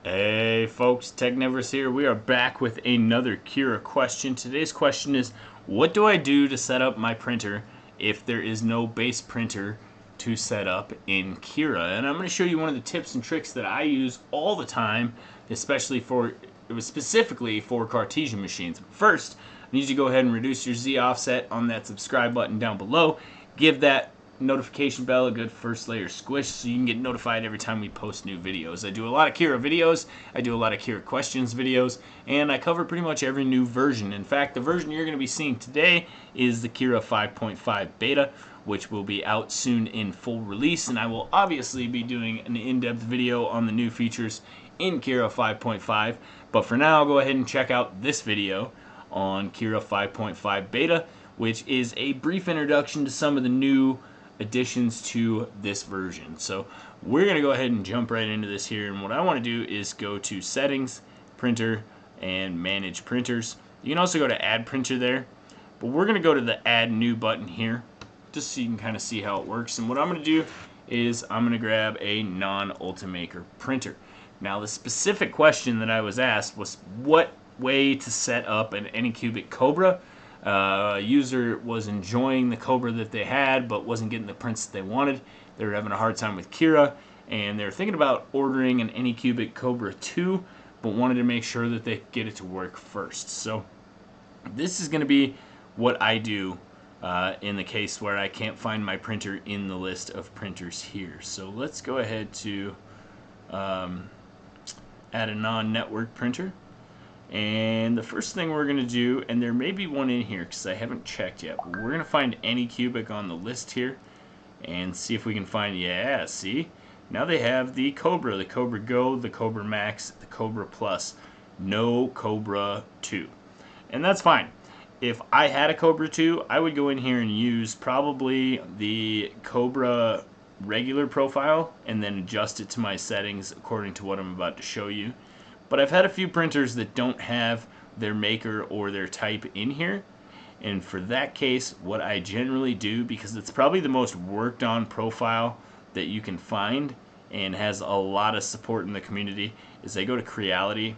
Hey folks, Technivorous here. We are back with another Cura question. Today's question is, what do I do to set up my printer if there is no base printer to set up in Cura? And I'm going to show you one of the tips and tricks that I use all the time, specifically for Cartesian machines. First, I need you to go ahead and reduce your Z offset on that subscribe button down below. Give that notification bell a good first layer squish so you can get notified every time we post new videos. I do a lot of Cura videos, I do a lot of Cura Questions videos, and I cover pretty much every new version. In fact, the version you're going to be seeing today is the Cura 5.5 beta, which will be out soon in full release, and I will obviously be doing an in-depth video on the new features in Cura 5.5, but for now, go ahead and check out this video on Cura 5.5 beta, which is a brief introduction to some of the new additions to this version. So we're going to go ahead and jump right into this here, and what I want to do is go to Settings, Printer, and Manage Printers. You can also go to Add Printer there, but we're going to go to the Add New button here just so you can kind of see how it works. And what I'm going to do is I'm going to grab a non-Ultimaker printer. Now the specific question that I was asked was what way to set up an Anycubic Cobra. User was enjoying the Cobra that they had but wasn't getting the prints that they wanted. They were having a hard time with Cura, and they were thinking about ordering an Anycubic Cobra 2 but wanted to make sure that they get it to work first. So this is going to be what I do in the case where I can't find my printer in the list of printers here. So let's go ahead to add a non-network printer. And the first thing we're going to do, and there may be one in here because I haven't checked yet, but we're going to find Anycubic on the list here and see if we can find, yeah, see? Now they have the Cobra Go, the Cobra Max, the Cobra Plus, no Cobra 2. And that's fine. If I had a Cobra 2, I would go in here and use probably the Cobra regular profile and then adjust it to my settings according to what I'm about to show you. But I've had a few printers that don't have their maker or their type in here, and for that case, what I generally do, because it's probably the most worked on profile that you can find and has a lot of support in the community, is I go to Creality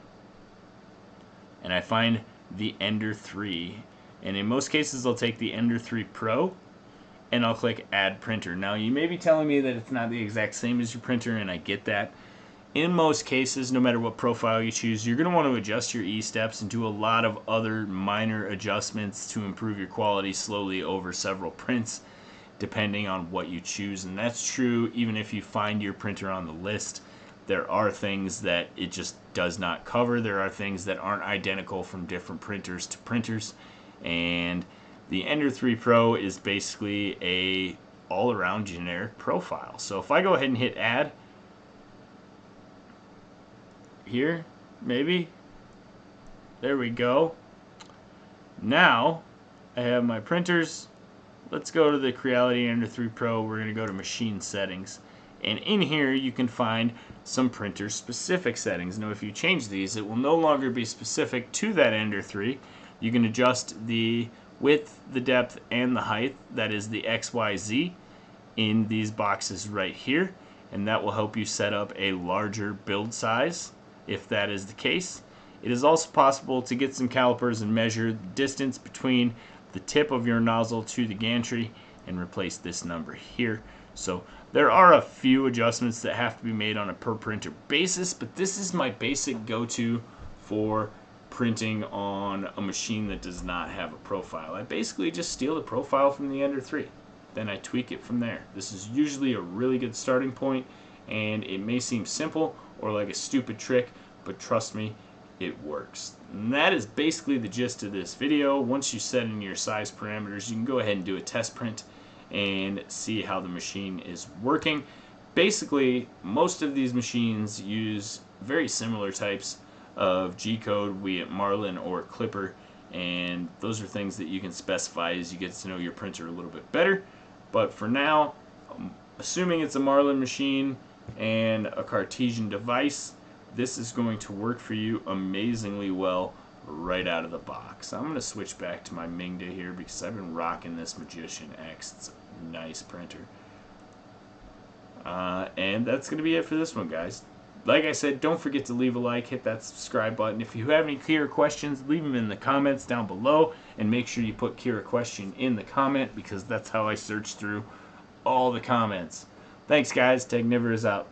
and I find the Ender 3, and in most cases I'll take the Ender 3 Pro and I'll click Add Printer. Now you may be telling me that it's not the exact same as your printer, and I get that. In most cases, no matter what profile you choose, you're going to want to adjust your E-steps and do a lot of other minor adjustments to improve your quality slowly over several prints, depending on what you choose. And that's true even if you find your printer on the list. There are things that it just does not cover. There are things that aren't identical from different printers to printers. And the Ender 3 Pro is basically a all-around generic profile. So if I go ahead and hit Add, here, maybe. There we go. Now, I have my printers. Let's go to the Creality Ender 3 Pro. We're going to go to Machine Settings. And in here, you can find some printer-specific settings. Now, if you change these, it will no longer be specific to that Ender 3. You can adjust the width, the depth, and the height. That is the XYZ in these boxes right here. And that will help you set up a larger build size, if that is the case. It is also possible to get some calipers and measure the distance between the tip of your nozzle to the gantry and replace this number here. So there are a few adjustments that have to be made on a per printer basis, but this is my basic go-to for printing on a machine that does not have a profile. I basically just steal the profile from the Ender 3, then I tweak it from there. This is usually a really good starting point, and it may seem simple or like a stupid trick, but trust me, it works. And that is basically the gist of this video. Once you set in your size parameters, you can go ahead and do a test print and see how the machine is working. Basically, most of these machines use very similar types of G-code, be it Marlin or Clipper, and those are things that you can specify as you get to know your printer a little bit better. But for now, assuming it's a Marlin machine and a Cartesian device, this is going to work for you amazingly well right out of the box. I'm going to switch back to my Mingda here because I've been rocking this Magician X. It's a nice printer. And that's going to be it for this one, guys. Like I said, don't forget to leave a like, hit that subscribe button. If you have any Cura questions, leave them in the comments down below, and make sure you put Cura question in the comment, because that's how I search through all the comments. Thanks guys, Technivorous out.